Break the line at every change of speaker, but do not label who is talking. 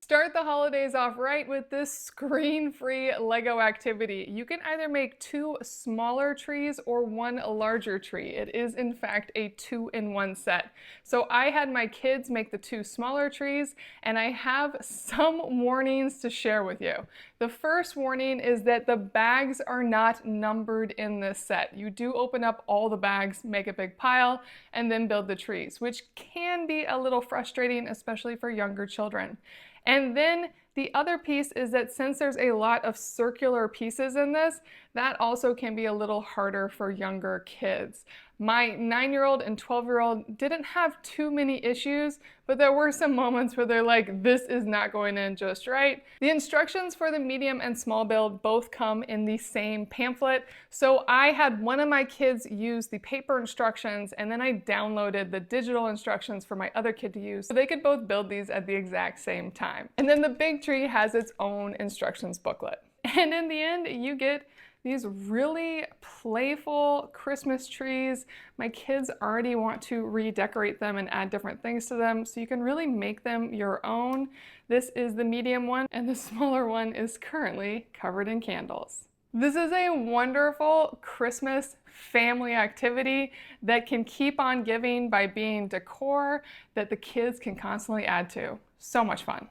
Start the holidays off right with this screen-free Lego activity. You can either make two smaller trees or one larger tree. It is in fact a two-in-one set. So I had my kids make the two smaller trees, and I have some warnings to share with you. The first warning is that the bags are not numbered in this set. You do open up all the bags, make a big pile, and then build the trees, which can be a little frustrating, especially for younger children. And then the other piece is that since there's a lot of circular pieces in this, that also can be a little harder for younger kids. My 9-year-old and 12-year-old didn't have too many issues, but there were some moments where they're like, this is not going in just right. The instructions for the medium and small build both come in the same pamphlet. So I had one of my kids use the paper instructions, and then I downloaded the digital instructions for my other kid to use so they could both build these at the exact same time. And then the big tree has its own instructions booklet. And in the end, you get these really playful Christmas trees. My kids already want to redecorate them and add different things to them, so you can really make them your own. This is the medium one, and the smaller one is currently covered in candles. This is a wonderful Christmas family activity that can keep on giving by being decor that the kids can constantly add to. So much fun.